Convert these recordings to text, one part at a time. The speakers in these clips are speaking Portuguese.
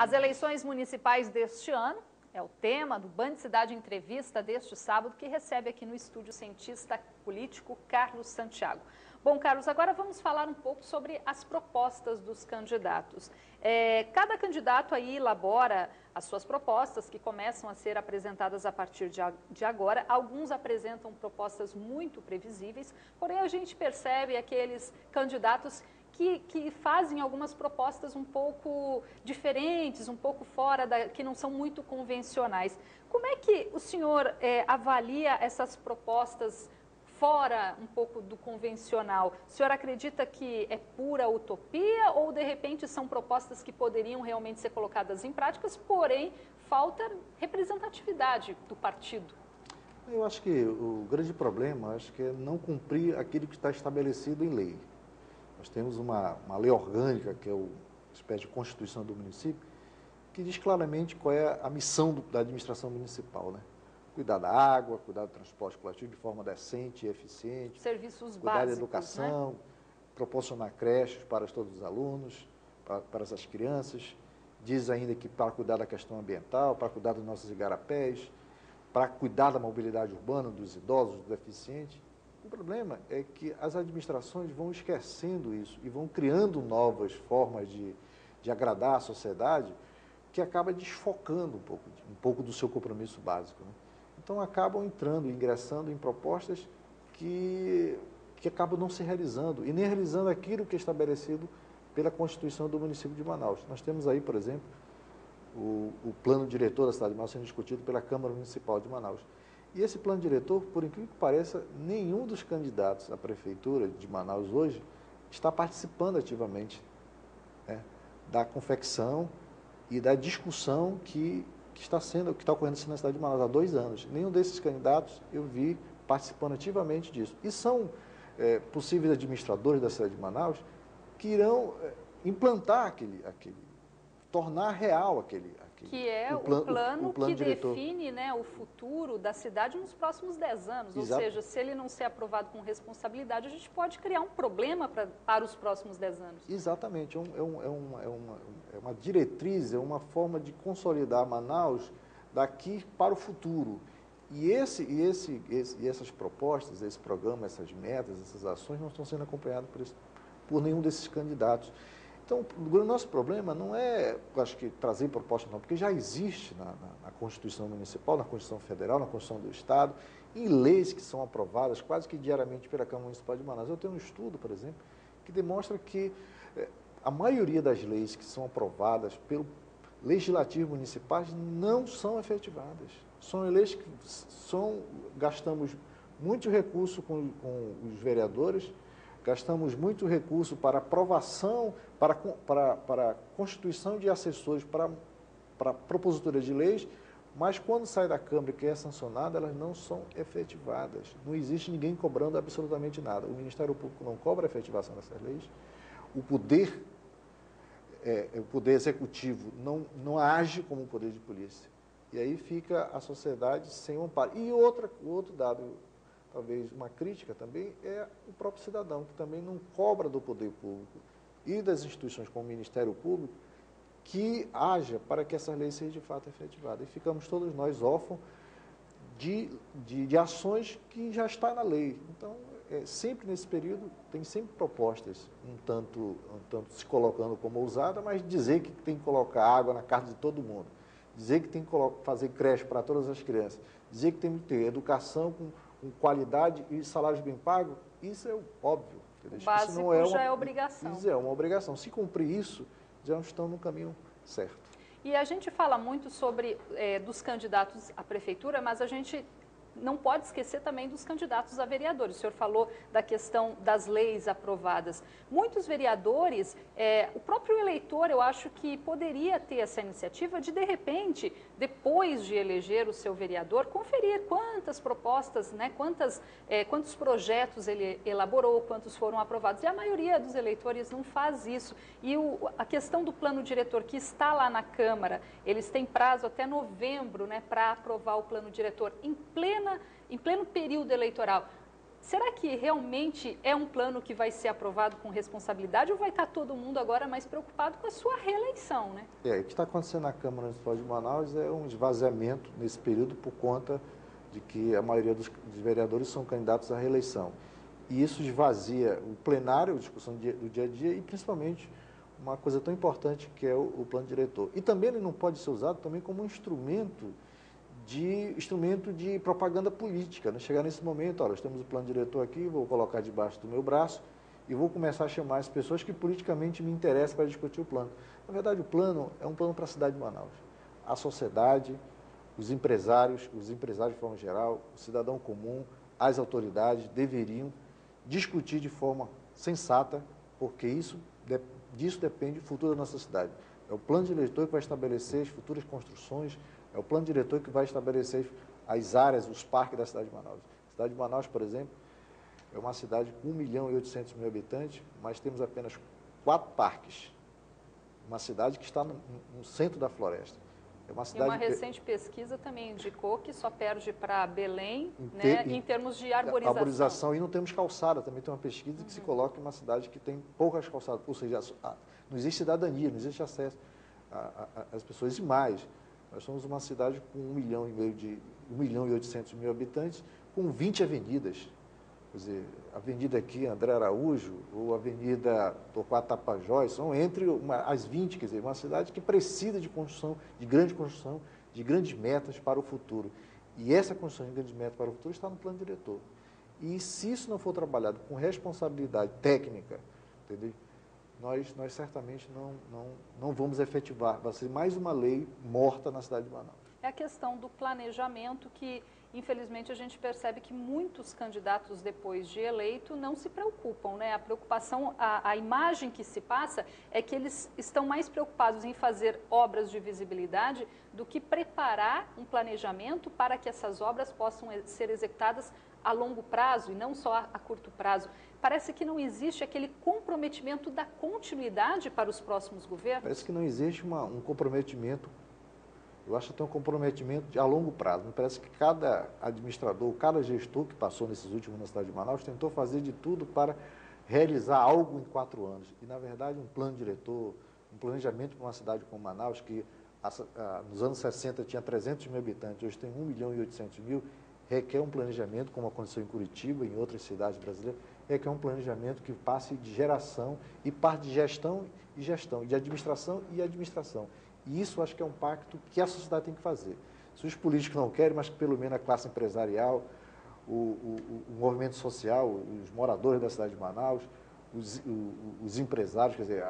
As eleições municipais deste ano é o tema do Band Cidade Entrevista deste sábado, que recebe aqui no estúdio o cientista político Carlos Santiago. Bom, Carlos, agora vamos falar um pouco sobre as propostas dos candidatos. Cada candidato aí elabora as suas propostas, que começam a ser apresentadas a partir de agora. Alguns apresentam propostas muito previsíveis, porém a gente percebe aqueles candidatos que fazem algumas propostas um pouco diferentes, um pouco fora, que não são muito convencionais. Como é que o senhor avalia essas propostas fora um pouco do convencional? O senhor acredita que é pura utopia ou, de repente, são propostas que poderiam realmente ser colocadas em práticas, porém, falta representatividade do partido? Eu acho que o grande problema é não cumprir aquilo que está estabelecido em lei. Nós temos uma lei orgânica, que é uma espécie de Constituição do município, que diz claramente qual é a missão da administração municipal, né? Cuidar da água, cuidar do transporte coletivo de forma decente e eficiente. Serviços cuidar básicos, da educação, né? Proporcionar creches para todos os alunos, para essas crianças. Diz ainda que para cuidar da questão ambiental, para cuidar dos nossos igarapés, para cuidar da mobilidade urbana, dos idosos, dos deficientes. O problema é que as administrações vão esquecendo isso e vão criando novas formas de agradar a sociedade, que acaba desfocando um pouco do seu compromisso básico, né? Então acabam ingressando em propostas que acabam não se realizando e nem realizando aquilo que é estabelecido pela Constituição do município de Manaus. Nós temos aí, por exemplo, o plano diretor da cidade de Manaus sendo discutido pela Câmara Municipal de Manaus. E esse plano diretor, por incrível que pareça, nenhum dos candidatos à prefeitura de Manaus hoje está participando ativamente, né, da confecção e da discussão que está ocorrendo na cidade de Manaus há 2 anos. Nenhum desses candidatos eu vi participando ativamente disso. E são possíveis administradores da cidade de Manaus que irão implantar tornar real aquele que é o plano que diretor define, né, o futuro da cidade nos próximos 10 anos. Exato. Ou seja, se ele não ser aprovado com responsabilidade, a gente pode criar um problema para os próximos 10 anos. Exatamente. É uma diretriz, é uma forma de consolidar Manaus daqui para o futuro. E essas propostas, esse programa, essas metas, essas ações não estão sendo acompanhadas por nenhum desses candidatos. Então, o nosso problema não é, acho que, trazer proposta não, porque já existe na Constituição Municipal, na Constituição Federal, na Constituição do Estado, em leis que são aprovadas quase que diariamente pela Câmara Municipal de Manaus. Eu tenho um estudo, por exemplo, que demonstra que a maioria das leis que são aprovadas pelo Legislativo Municipal não são efetivadas. São leis que gastamos muito recurso com os vereadores, gastamos muito recurso para aprovação, para constituição de assessores, para propositura de leis, mas quando sai da Câmara e que é sancionada, elas não são efetivadas. Não existe ninguém cobrando absolutamente nada. O Ministério Público não cobra a efetivação dessas leis. O poder executivo não age como o poder de polícia. E aí fica a sociedade sem um amparo. E outro dado, talvez uma crítica também, é o próprio cidadão, que também não cobra do poder público e das instituições como o Ministério Público que haja para que essas leis sejam de fato efetivadas. E ficamos todos nós órfãos de ações que já está na lei. Então, sempre nesse período, tem sempre propostas, um tanto se colocando como ousada, mas dizer que tem que colocar água na casa de todo mundo, dizer que tem que fazer creche para todas as crianças, dizer que tem que ter educação com qualidade e salários bem pagos, isso é óbvio. O básico já é obrigação. Isso é uma obrigação. Se cumprir isso, já estão no caminho certo. E a gente fala muito sobre dos candidatos à prefeitura, mas a gente não pode esquecer também dos candidatos a vereadores. O senhor falou da questão das leis aprovadas. Muitos vereadores, o próprio eleitor, eu acho que poderia ter essa iniciativa de repente, depois de eleger o seu vereador, conferir quantas propostas, né, quantos projetos ele elaborou, quantos foram aprovados. E a maioria dos eleitores não faz isso. E a questão do plano diretor que está lá na Câmara, eles têm prazo até novembro, né, para aprovar o plano diretor em pleno período eleitoral. Será que realmente é um plano que vai ser aprovado com responsabilidade ou vai estar todo mundo agora mais preocupado com a sua reeleição, né? O que está acontecendo na Câmara Municipal de Manaus é um esvaziamento nesse período por conta de que a maioria dos vereadores são candidatos à reeleição. E isso esvazia o plenário, a discussão do dia a dia e principalmente uma coisa tão importante que é o plano diretor. E também ele não pode ser usado também como um instrumento de propaganda política. Né? Chegar nesse momento, olha, nós temos o plano diretor aqui, vou colocar debaixo do meu braço e vou começar a chamar as pessoas que politicamente me interessam para discutir o plano. Na verdade, o plano é um plano para a cidade de Manaus. A sociedade, os empresários de forma geral, o cidadão comum, as autoridades deveriam discutir de forma sensata, porque disso depende o futuro da nossa cidade. É o plano diretor que vai estabelecer as futuras construções, é o plano diretor que vai estabelecer as áreas, os parques da cidade de Manaus. A cidade de Manaus, por exemplo, é uma cidade com 1.800.000 habitantes, mas temos apenas 4 parques. Uma cidade que está no centro da floresta. É uma cidade recente pesquisa também indicou que só perde para Belém, né, em termos de arborização. Arborização. E não temos calçada. Também tem uma pesquisa que se coloca em uma cidade que tem poucas calçadas. Ou seja, não existe cidadania, não existe acesso às pessoas. E mais, nós somos uma cidade com 1.800.000 habitantes, com 20 avenidas. Quer dizer, a avenida aqui, André Araújo, ou a avenida Torquato Tapajós, são entre as 20, quer dizer, uma cidade que precisa de construção, de grandes metas para o futuro. E essa construção de grandes metas para o futuro está no plano diretor. E se isso não for trabalhado com responsabilidade técnica, entendeu? Nós certamente não vamos efetivar. Vai ser mais uma lei morta na cidade de Manaus. É a questão do planejamento que, infelizmente, a gente percebe que muitos candidatos, depois de eleito, não se preocupam, né? A preocupação, a imagem que se passa é que eles estão mais preocupados em fazer obras de visibilidade do que preparar um planejamento para que essas obras possam ser executadas a longo prazo e não só a curto prazo. Parece que não existe aquele comprometimento da continuidade para os próximos governos. Parece que não existe um comprometimento. Eu acho que tem um comprometimento a longo prazo. Me parece que cada administrador, cada gestor que passou nesses últimos anos na cidade de Manaus tentou fazer de tudo para realizar algo em 4 anos. E, na verdade, um plano diretor, um planejamento para uma cidade como Manaus, que nos anos 60 tinha 300.000 habitantes, hoje tem 1.800.000, requer um planejamento, como aconteceu em Curitiba e em outras cidades brasileiras, requer um planejamento que passe de geração e parte de gestão e gestão, de administração e administração. E isso acho que é um pacto que a sociedade tem que fazer. Se os políticos não querem, mas que pelo menos a classe empresarial, o movimento social, os moradores da cidade de Manaus, os empresários, quer dizer,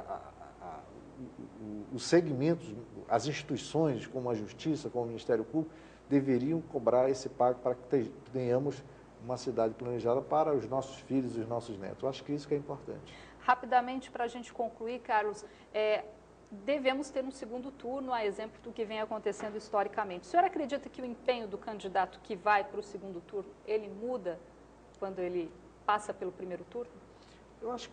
os segmentos, as instituições como a Justiça, como o Ministério Público, deveriam cobrar esse pacto para que tenhamos uma cidade planejada para os nossos filhos e os nossos netos. Eu acho que isso que é importante. Rapidamente, para a gente concluir, Carlos, devemos ter um segundo turno, a exemplo do que vem acontecendo historicamente. O senhor acredita que o empenho do candidato que vai para o segundo turno, ele muda quando ele passa pelo primeiro turno? Eu acho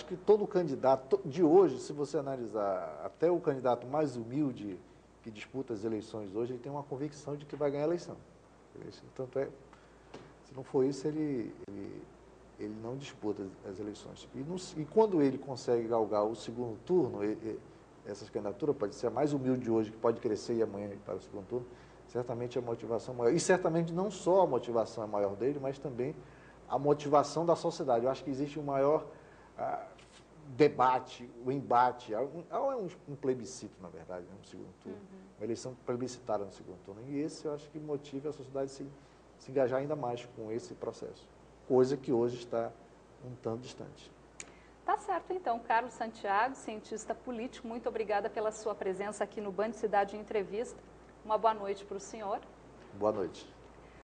que todo candidato de hoje, se você analisar até o candidato mais humilde que disputa as eleições hoje, ele tem uma convicção de que vai ganhar a eleição. Tanto é, se não for isso, ele não disputa as eleições. E quando ele consegue galgar o segundo turno, essas candidaturas, pode ser a mais humilde de hoje, que pode crescer e amanhã ir para o segundo turno, certamente a motivação é maior. E certamente não só a motivação é maior dele, mas também a motivação da sociedade. Eu acho que existe um maior debate, o embate, um plebiscito, na verdade, no segundo turno. Uma eleição plebiscitária no segundo turno. E esse eu acho que motiva a sociedade a se engajar ainda mais com esse processo. Coisa que hoje está um tanto distante. Tá certo, então. Carlos Santiago, cientista político, muito obrigada pela sua presença aqui no Band Cidade Entrevista. Uma boa noite para o senhor. Boa noite.